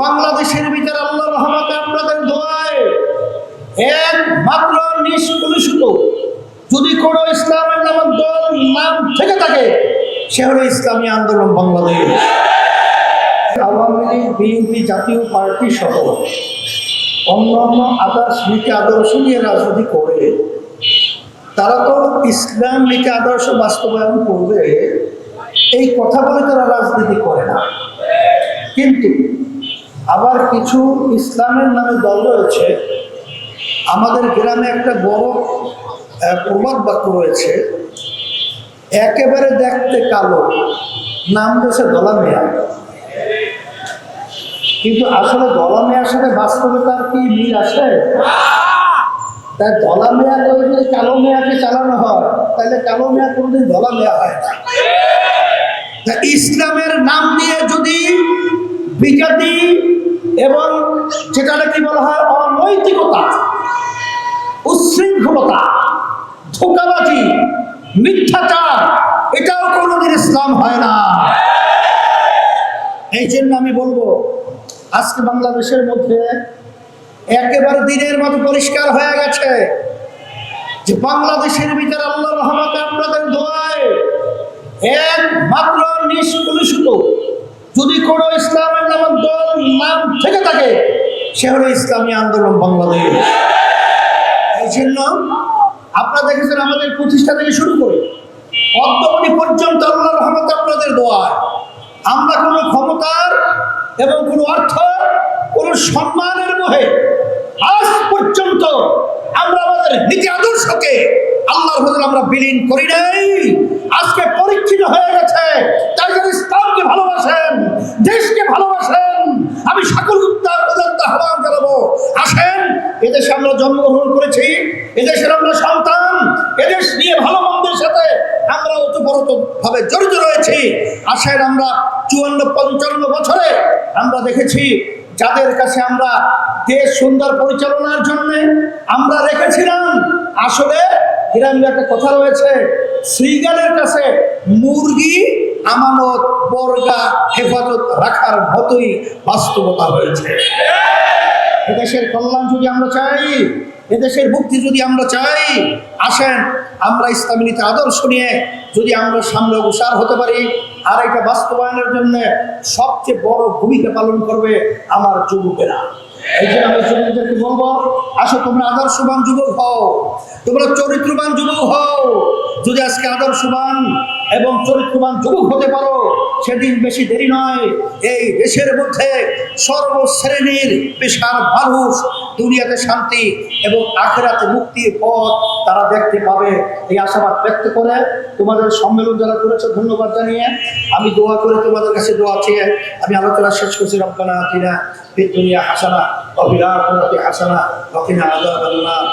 বাংলাদেশের ভিতরে আল্লাহর রহমতে আপনাদের দোয়ায় একমাত্র নিষ্কলুষিত যদি কোনো ইসলামের নামের দল নাম থেকে থাকে সে হলো ইসলামী আন্দোলন বাংলাদেশ। আওয়ামী লীগ, বিএনপি, জাতীয় পার্টি সহ অন্যান্য আদার্স নীতি আদর্শ নিয়ে রাজনীতি করে তারা তো ইসলাম নীতি আদর্শ বাস্তবায়ন করবে এই কথা বলে তারা রাজনীতি করে না। কিন্তু আবার কিছু ইসলামের নামে দল রয়েছে। আমাদের গ্রামে একটা বড় প্রবাদ বাক্য রয়েছে, একেবারে দেখতে কালো, নাম দিয়েছে দলা মিয়া। কিন্তু আসলে দলা মিয়ার সাথে বাস্তবতার কি মিল আছে? তাই দলা মেয়া করে যদি কালো মেয়াকে চালানো হয় তাহলে কালো মেয়া কোনোদিন দলা মেয়া হয় না। ইসলামের নাম দিয়ে যদি বিজাতি এবং যেটা কি বলা হয় অনৈতিকতা, উচ্ছৃঙ্খলতা, ধোঁকাবাজি, মিথ্যাচার, এটাও কোনোদিন ইসলাম হয় না। এই জন্য আমি বলবো আজকে বাংলাদেশের মধ্যে একেবারে দিনের মতো পরিষ্কার হয়ে গেছে যে বাংলাদেশের ভিতরে আল্লাহর রহমতে আপনাদের দোয়ায় একমাত্র নিষ্কলুষিত যদি কোনো ইসলামের নামের দল নাম থেকে থাকে সে হলো ইসলামী আন্দোলন বাংলাদেশ। এই জন্য আপনারা দেখেছেন আমাদের প্রতিষ্ঠা থেকে শুরু করে অদ্যবধি পর্যন্ত আল্লাহর রহমতে আপনাদের দোয়ায় আমরা কোনো ক্ষমতার এবং কোনো অর্থ, কোনো সম্মানের মোহে আজ পর্যন্ত আমরা আমাদের নীতি আদর্শকে আল্লাহর ভেতরে আমরা বিলীন করি নাই। আজকে পরীক্ষিত হয়ে গেছে তাই যারা ইসলামকে ভালোবাসেন, দেশকে ভালোবাসেন, আমি সকল আহ্বান জানাবো, আসেন এদেশে আমরা জন্মগ্রহণ করেছি, এদেশের আমরা সন্তান, এদেশ নিয়ে ভালো মন্দের সাথে আমরা ওতপ্রোতভাবে জড়িত রয়েছি। আসেন আমরা 54-55 বছরে আমরা দেখেছি যাদের কাছে আমরা দেশ সুন্দর পরিচালনার জন্য আমরা রেখেছিলাম, আসলে গ্রামে একটা কথা রয়েছে, শ্রীগানের কাছে মুরগি আমানত বর্গা হেফাজত রাখার মতোই বাস্তবতা হয়েছে। এদেশের কল্যাণ যদি আমরা চাই, এদেশের মুক্তি যদি আমরা চাই, আসেন আমরা ইসলামী নীতি আদর্শ নিয়ে যদি আমরা সামনে অগ্রসর হতে পারি। আর এটা বাস্তবায়নের জন্য সবচেয়ে বড় ভূমিকা পালন করবে আমার যুবকেরা। এই জন্য আমি যুবকদেরকে বলবো, আসো তোমরা আদর্শবান যুবক হও, তোমরা চরিত্রবান যুবক হও। যদি আজকে আদর্শবান এবং চরিত্রবান যুবক হতে পারো সেদিন বেশি দেরি নয়, এই দেশের মধ্যে সর্বশ্রেণীর পেশার মানুষ দুনিয়াতে শান্তি এবং আখিরাতে মুক্তির পথ তারা দেখতে পাবে। এই আশাবাদ ব্যক্ত করে তোমাদের সম্মেলন যারা করেছে ধন্যবাদ জানিয়ে আমি দোয়া করে তোমাদের কাছে দোয়া চেয়ে আমি আলোচনা শেষ করছি। রব্বানা আতিনা ফিদ দুনিয়া হাসানা ওয়া ফিল আখিরাতি হাসানা ওয়া কিনা আযাবান নার।